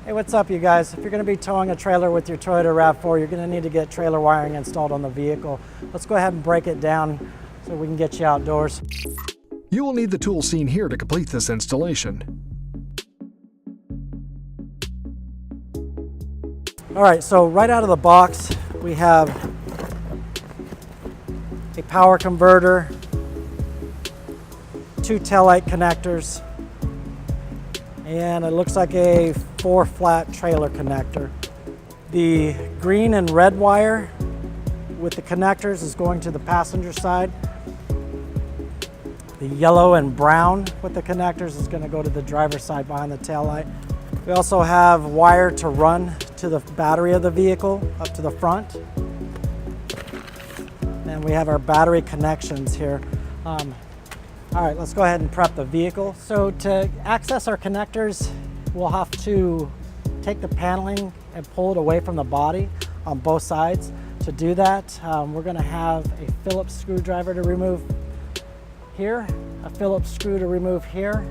Hey, what's up you guys? If you're going to be towing a trailer with your Toyota RAV4, you're going to need to get trailer wiring installed on the vehicle. Let's go ahead and break it down so we can get you outdoors. You will need the tools seen here to complete this installation. All right, so right out of the box, we have a power converter, 2 taillight connectors, and it looks like a 4-flat trailer connector. The green and red wire with the connectors is going to the passenger side. The yellow and brown with the connectors is going to go to the driver's side behind the taillight. We also have wire to run to the battery of the vehicle up to the front. And we have our battery connections here. All right, let's go ahead and prep the vehicle. So to access our connectors, we'll have to take the paneling and pull it away from the body on both sides. To do that, we're gonna have a Phillips screwdriver to remove here, a Phillips screw to remove here,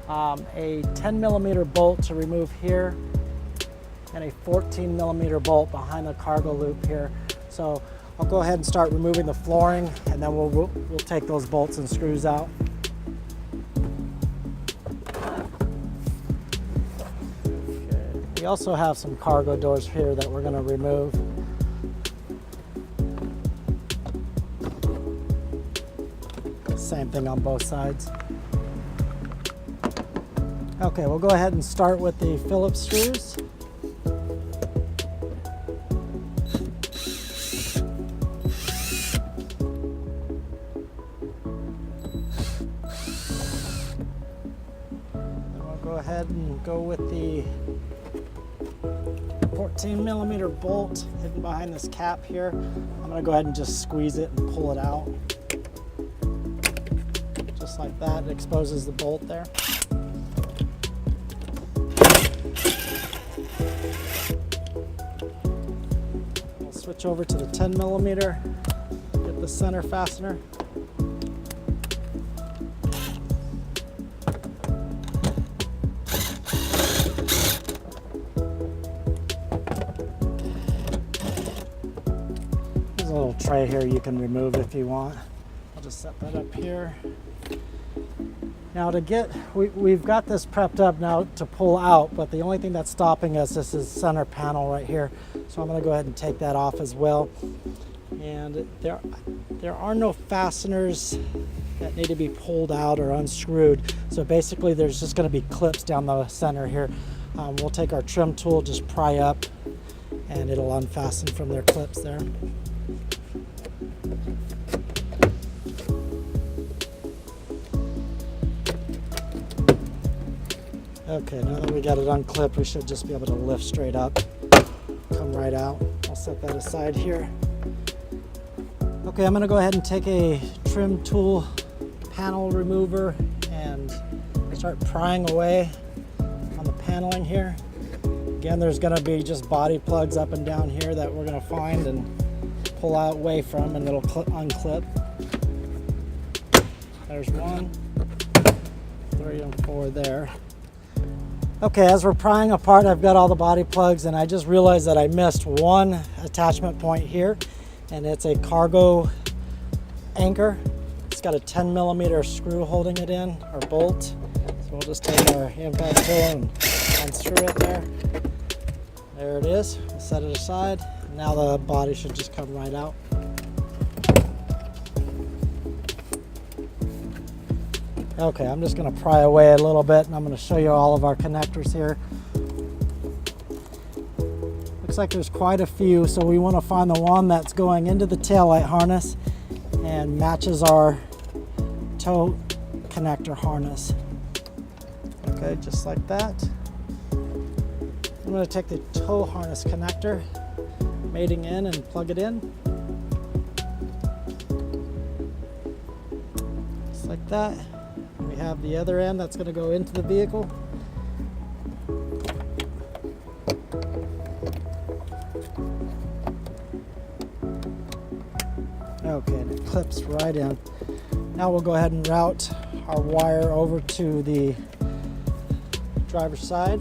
a 10mm bolt to remove here, and a 14mm bolt behind the cargo loop here. So I'll go ahead and start removing the flooring, and then we'll take those bolts and screws out. Okay. We also have some cargo doors here that we're going to remove. Same thing on both sides. Okay, we'll go ahead and start with the Phillips screws. Go ahead and go with the 14mm bolt hidden behind this cap here. I'm going to go ahead and just squeeze it and pull it out. Just like that, it exposes the bolt there. We'll switch over to the 10mm, get the center fastener. There's a little tray here you can remove if you want. I'll just set that up here. Now we've got this prepped up now to pull out, but the only thing that's stopping us is this center panel right here. So I'm going to go ahead and take that off as well. And there are no fasteners that need to be pulled out or unscrewed. So basically there's just going to be clips down the center here. We'll take our trim tool, just pry up, and it'll unfasten from their clips there. Okay, now that we got it unclipped, we should just be able to lift straight up, come right out. I'll set that aside here. Okay, I'm gonna go ahead and take a trim tool panel remover and start prying away on the paneling here. Again, there's gonna be just body plugs up and down here that we're gonna find and pull out away from, and it'll unclip. There's 1, 3, and 4 there. Okay, as we're prying apart, I've got all the body plugs, and I just realized that I missed one attachment point here, and it's a cargo anchor. It's got a 10mm screw holding it in, or bolt. So we'll just take our impact tool and unscrew it there. There it is. We'll set it aside. Now the body should just come right out. Okay, I'm just going to pry away a little bit, and I'm going to show you all of our connectors here. Looks like there's quite a few, so we want to find the one that's going into the taillight harness and matches our tow connector harness. Okay, just like that. I'm going to take the tow harness connector, mating in, and plug it in. Just like that. We have the other end that's going to go into the vehicle. Okay, and it clips right in. Now we'll go ahead and route our wire over to the driver's side.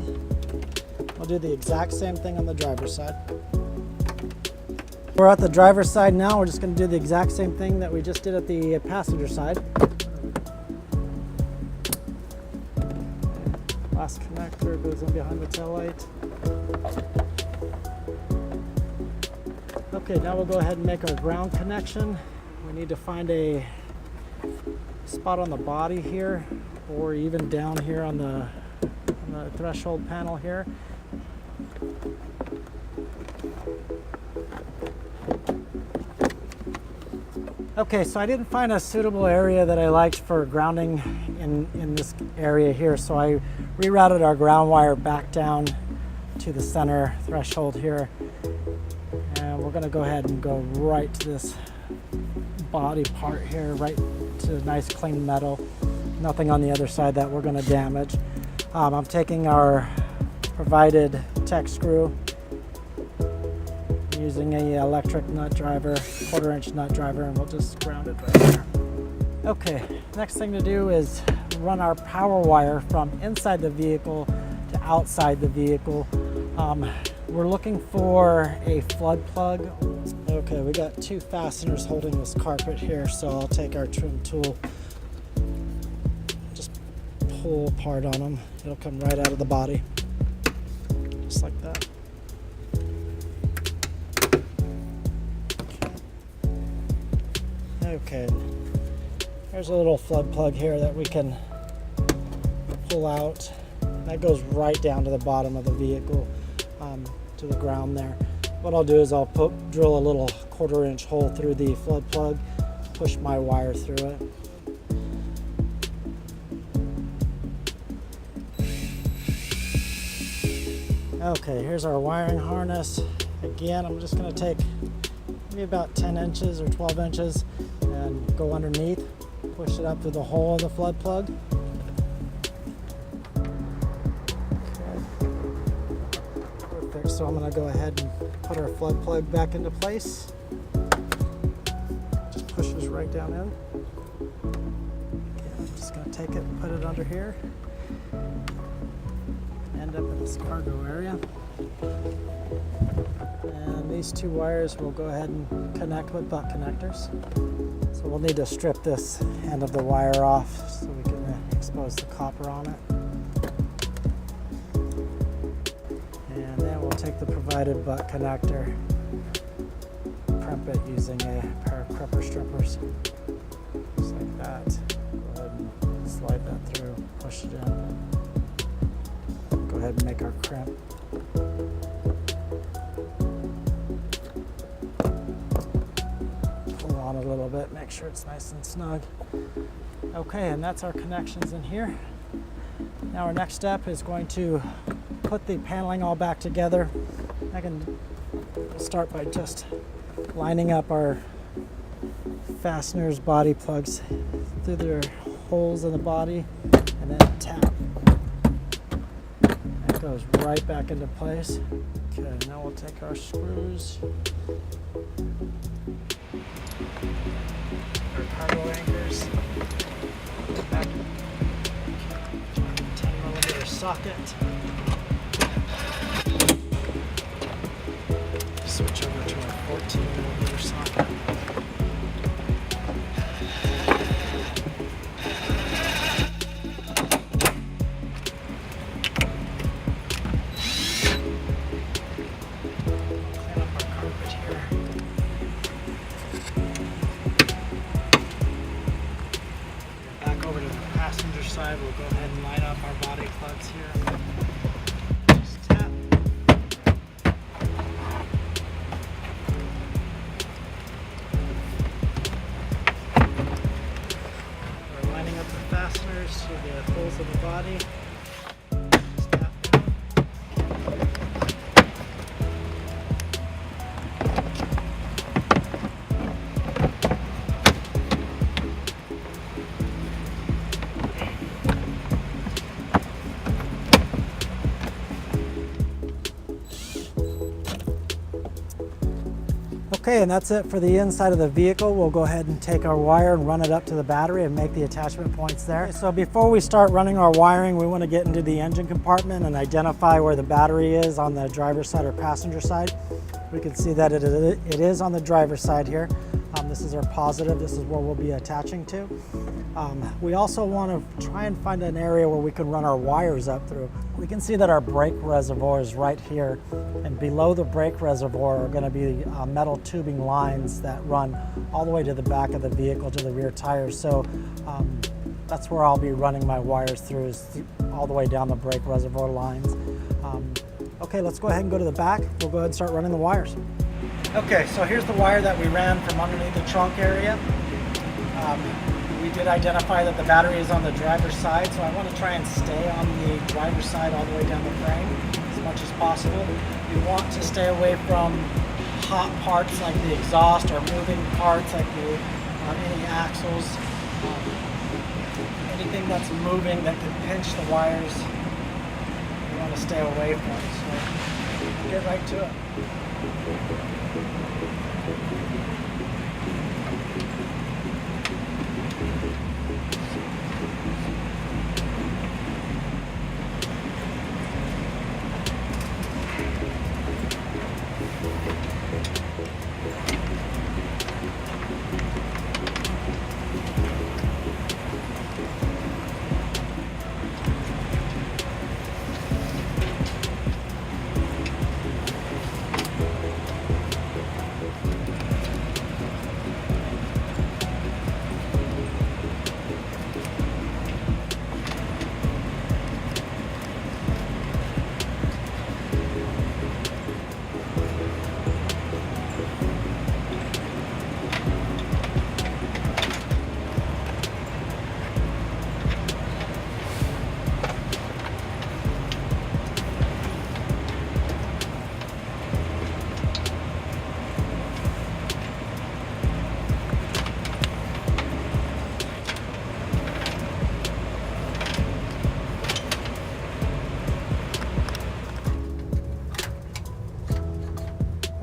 We'll do the exact same thing on the driver's side. We're at the driver's side now. We're just going to do the exact same thing that we just did at the passenger side. Last connector goes in behind the tail light. Okay, now we'll go ahead and make our ground connection. We need to find a spot on the body here, or even down here on the threshold panel here. Okay, so I didn't find a suitable area that I liked for grounding in this area here, so I rerouted our ground wire back down to the center threshold here. And we're gonna go ahead and go right to this body part here, right to nice clean metal. Nothing on the other side that we're gonna damage. I'm taking our provided tech screw, using a electric nut driver, 1/4-inch nut driver, and we'll just ground it right there. Okay, next thing to do is run our power wire from inside the vehicle to outside the vehicle. We're looking for a flood plug. Okay, we got 2 fasteners holding this carpet here, so I'll take our trim tool, just pull apart on them. It'll come right out of the body, just like that. Okay, there's a little flood plug here that we can pull out. That goes right down to the bottom of the vehicle, to the ground there. What I'll do is I'll drill a little 1/4-inch hole through the flood plug, push my wire through it. Okay, here's our wiring harness. Again, I'm just going to take maybe about 10 inches or 12 inches and go underneath, push it up through the hole of the flood plug. Okay. Perfect, so I'm going to go ahead and put our flood plug back into place. Just pushes right down in. Okay, I'm just going to take it and put it under here. End up in this cargo area. And these 2 wires will go ahead and connect with butt connectors. So we'll need to strip this end of the wire off so we can expose the copper on it. And then we'll take the provided butt connector, crimp it using a pair of cripper strippers, just like that. Go ahead and slide that through, push it in. Go ahead and make our crimp. Pull on a little bit, make sure it's nice and snug. Okay, and that's our connections in here. Now our next step is going to put the paneling all back together. We'll start by just lining up our fasteners body plugs through their holes in the body, and then tap. That goes right back into place. Okay, now we'll take our screws, our cargo anchors, back 10mm socket. Switch over to our 14mm socket. Side, we'll go ahead and line up our body plugs here. Just tap. We're lining up the fasteners to the holes of the body. Just tap down. Okay, and that's it for the inside of the vehicle. We'll go ahead and take our wire and run it up to the battery and make the attachment points there. So before we start running our wiring, we want to get into the engine compartment and identify where the battery is on the driver's side or passenger side. We can see that it is on the driver's side here. This is our positive. This is where we'll be attaching to. We also want to try and find an area where we can run our wires up through. We can see that our brake reservoir is right here, and below the brake reservoir are going to be metal tubing lines that run all the way to the back of the vehicle to the rear tires. So that's where I'll be running my wires through, is all the way down the brake reservoir lines. Okay, let's go ahead and go to the back. We'll go ahead and start running the wires. Okay, so here's the wire that we ran from underneath the trunk area. We did identify that the battery is on the driver's side, so I want to try and stay on the driver's side all the way down the frame as much as possible. You want to stay away from hot parts like the exhaust or moving parts like any axles. Anything that's moving that could pinch the wires, you want to stay away from. So get right to it.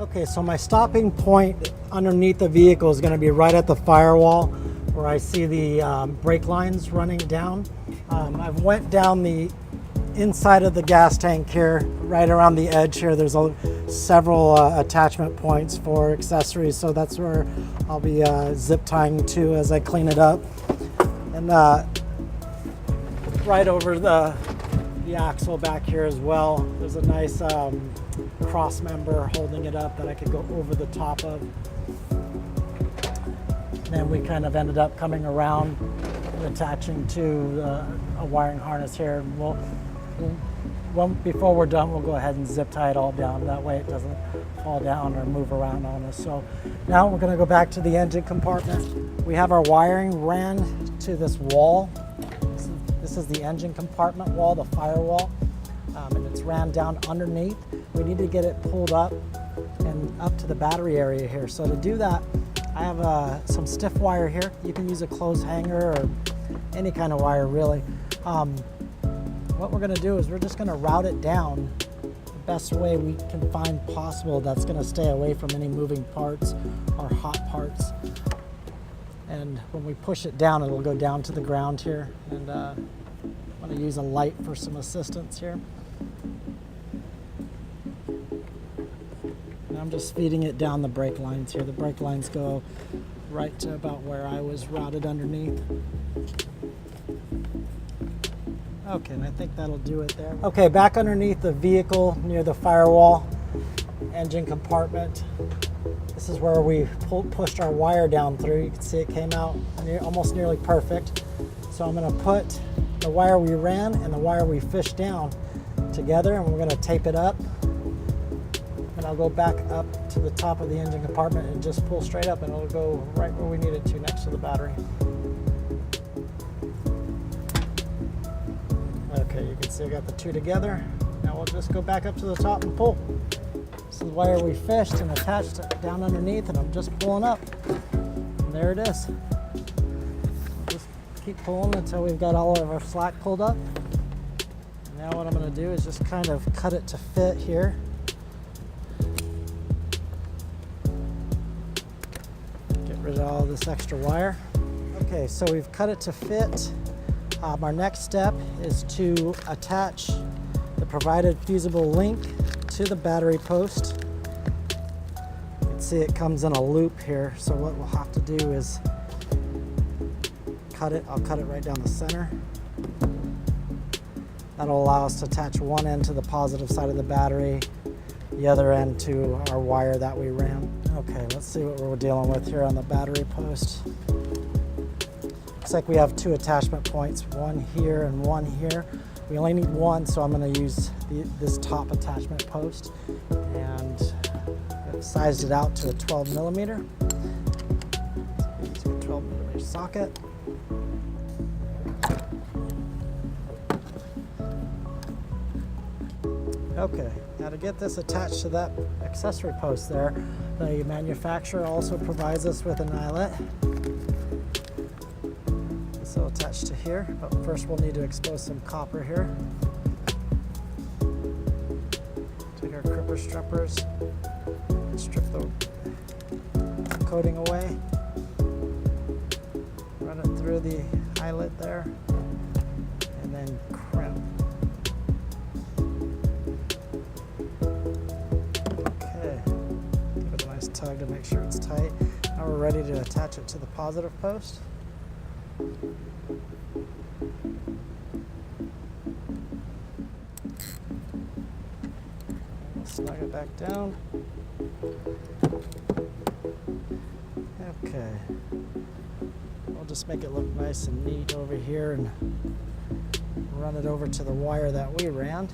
Okay, so my stopping point underneath the vehicle is going to be right at the firewall where I see the brake lines running down. I've went down the inside of the gas tank here, right around the edge here. There's several attachment points for accessories, so that's where I'll be zip tying to as I clean it up. And right over the axle back here as well, there's a nice cross member holding it up that I could go over the top of. And then we kind of ended up coming around and attaching to a wiring harness here. And before we're done, we'll go ahead and zip tie it all down. That way it doesn't fall down or move around on us. So now we're going to go back to the engine compartment. We have our wiring ran to this wall. This is the engine compartment wall, the firewall, and it's ran down underneath. We need to get it pulled up and up to the battery area here. So to do that, I have some stiff wire here. You can use a clothes hanger or any kind of wire really. What we're going to do is we're just going to route it down the best way we can find possible that's going to stay away from any moving parts or hot parts. And when we push it down, it'll go down to the ground here. And I'm going to use a light for some assistance here. And I'm just feeding it down the brake lines here. The brake lines go right to about where I was routed underneath. Okay, and I think that'll do it there. Okay, back underneath the vehicle near the firewall, engine compartment. This is where we pushed our wire down through. You can see it came out almost nearly perfect. So I'm going to put the wire we ran and the wire we fished down together, and we're going to tape it up. And I'll go back up to the top of the engine compartment and just pull straight up, and it'll go right where we need it to, next to the battery. Okay, you can see I got the two together. Now we'll just go back up to the top and pull. This is the wire we fished and attached it down underneath, and I'm just pulling up. And there it is. Just keep pulling until we've got all of our slack pulled up. And now what I'm going to do is just kind of cut it to fit here. this extra wire. Okay, so we've cut it to fit. Our next step is to attach the provided fusible link to the battery post. You can see it comes in a loop here, so what we'll have to do is cut it. I'll cut it right down the center. That'll allow us to attach one end to the positive side of the battery, the other end to our wire that we ran. Okay, let's see what we're dealing with here on the battery post. Looks like we have 2 attachment points, one here and one here. We only need one, so I'm going to use this top attachment post, and I've sized it out to a 12 millimeter. Using a 12 millimeter socket. Okay, now to get this attached to that accessory post there, the manufacturer also provides us with an eyelet. This will attach to here, but first we'll need to expose some copper here. Take our cripper strippers, strip the coating away, run it through the eyelet there, and then crimp. Okay, give it a nice tug to make sure it's tight. Now we're ready to attach it to the positive post. Snug it back down. Okay. We'll just make it look nice and neat over here and run it over to the wire that we ran.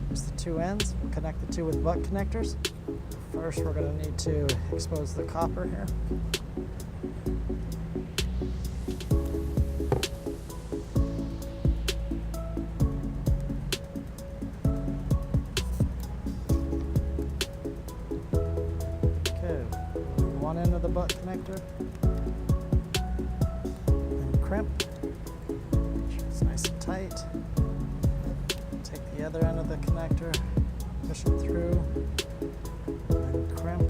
There's the 2 ends. We'll connect the 2 with butt connectors. First, we're going to need to expose the copper here. One end of the butt connector and crimp. Make sure it's nice and tight. Take the other end of the connector, push it through, and crimp.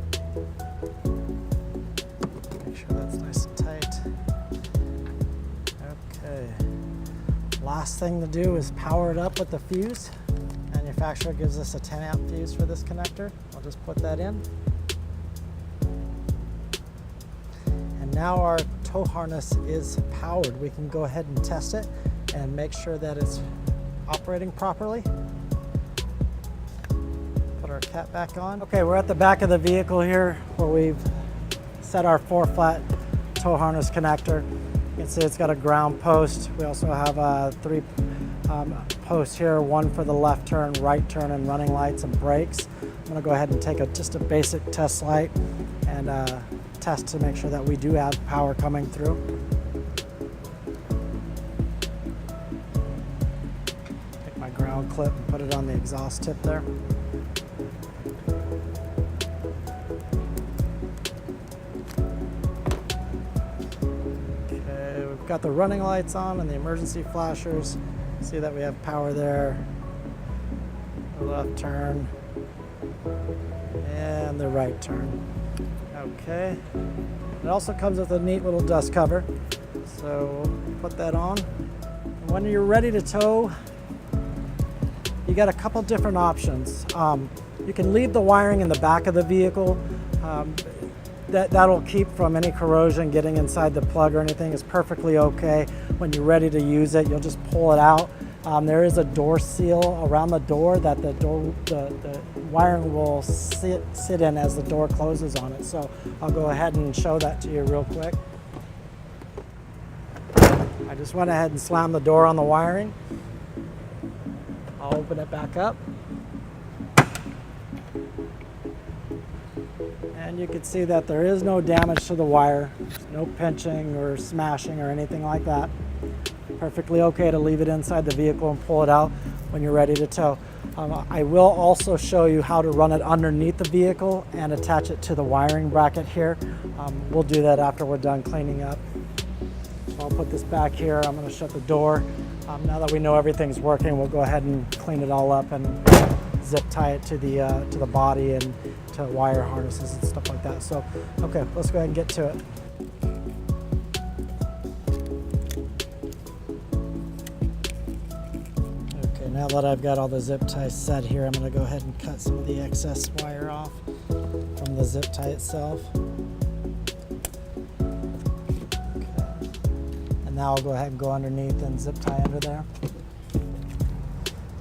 Make sure that's nice and tight. Okay. Last thing to do is power it up with the fuse. Manufacturer gives us a 10 amp fuse for this connector. I'll just put that in. Now our tow harness is powered. We can go ahead and test it and make sure that it's operating properly. Put our cap back on. Okay, we're at the back of the vehicle here where we've set our 4-flat tow harness connector. You can see it's got a ground post. We also have 3 posts here, one for the left turn, right turn, and running lights and brakes. I'm gonna go ahead and take just a basic test light and test to make sure that we do have power coming through. Take my ground clip and put it on the exhaust tip there. Okay, we've got the running lights on and the emergency flashers. See that we have power there. The left turn and the right turn. Okay, it also comes with a neat little dust cover, so we'll put that on. And when you're ready to tow, you got a couple different options. You can leave the wiring in the back of the vehicle. That'll keep from any corrosion getting inside the plug or anything. It's perfectly okay. When you're ready to use it, you'll just pull it out. There is a door seal around the door that the wiring will sit in as the door closes on it. So I'll go ahead and show that to you real quick. I just went ahead and slammed the door on the wiring. I'll open it back up. And you can see that there is no damage to the wire. There's no pinching or smashing or anything like that. Perfectly okay to leave it inside the vehicle and pull it out when you're ready to tow. I will also show you how to run it underneath the vehicle and attach it to the wiring bracket here. We'll do that after we're done cleaning up. So I'll put this back here. I'm going to shut the door. Now that we know everything's working, we'll go ahead and clean it all up and zip tie it to the body and to wire harnesses and stuff like that. So, okay, let's go ahead and get to it. Now that I've got all the zip ties set here, I'm going to go ahead and cut some of the excess wire off from the zip tie itself. Okay. And now I'll go ahead and go underneath and zip tie under there.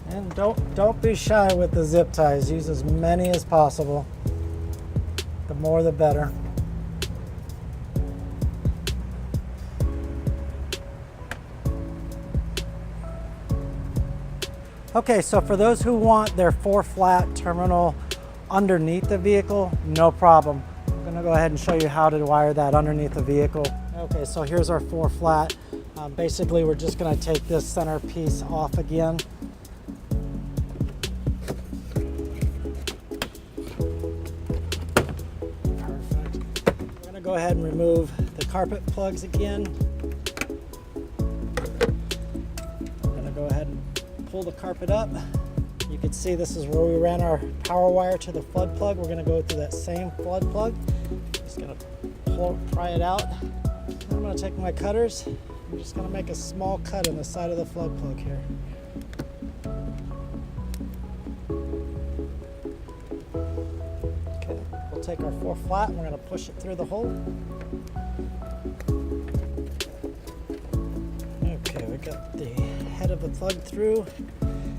And don't be shy with the zip ties. Use as many as possible. The more the better. Okay, so for those who want their 4-flat terminal underneath the vehicle, no problem. I'm gonna go ahead and show you how to wire that underneath the vehicle. Okay, so here's our 4-flat. Basically, we're just gonna take this center piece off again. Perfect. We're gonna go ahead and remove the carpet plugs again. I'm gonna go ahead and pull the carpet up. You can see this is where we ran our power wire to the flood plug. We're going to go through that same flood plug. Just going to pry it out. I'm going to take my cutters. I'm just going to make a small cut in the side of the flood plug here. Okay, we'll take our 4-flat and we're going to push it through the hole. Okay, we got the head of the plug through.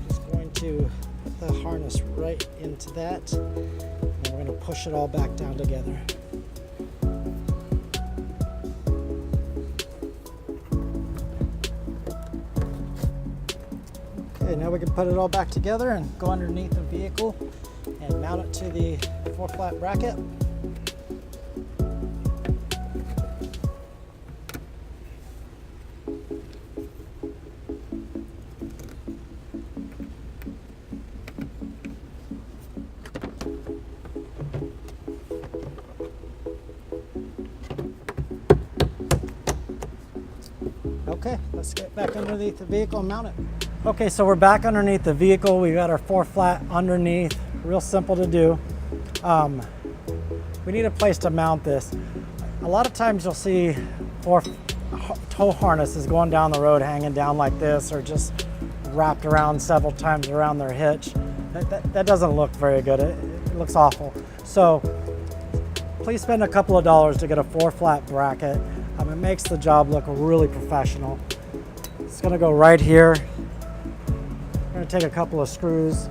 Just going to put the harness right into that, and we're going to push it all back down together. Okay, now we can put it all back together and go underneath the vehicle and mount it to the 4-flat bracket. Okay, let's get back underneath the vehicle and mount it. Okay, so we're back underneath the vehicle. We got our 4-flat underneath. Real simple to do. We need a place to mount this. A lot of times you'll see tow harnesses going down the road hanging down like this, or just wrapped around several times around their hitch. That doesn't look very good. It looks awful. So please spend a couple of dollars to get a 4-flat bracket. It makes the job look really professional. It's going to go right here. I'm going to take a couple of screws.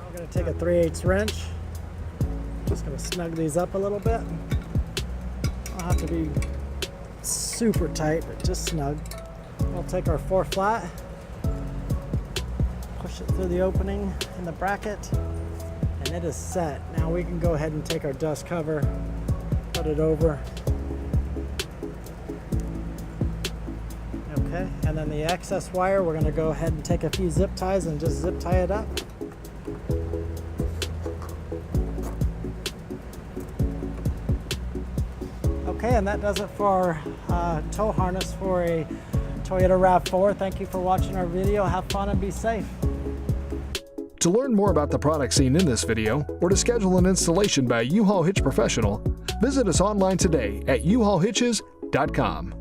I'm going to take a 3/8 wrench. Just going to snug these up a little bit. Don't have to be super tight, but just snug. We'll take our 4-flat, push it through the opening in the bracket, and it is set. Now we can go ahead and take our dust cover, put it over. Okay, and then the excess wire, we're going to go ahead and take a few zip ties and just zip tie it up. Okay, and that does it for our tow harness for a Toyota RAV4. Thank you for watching our video. Have fun and be safe. To learn more about the products seen in this video, or to schedule an installation by a U-Haul Hitch professional, visit us online today at uhaulhitches.com.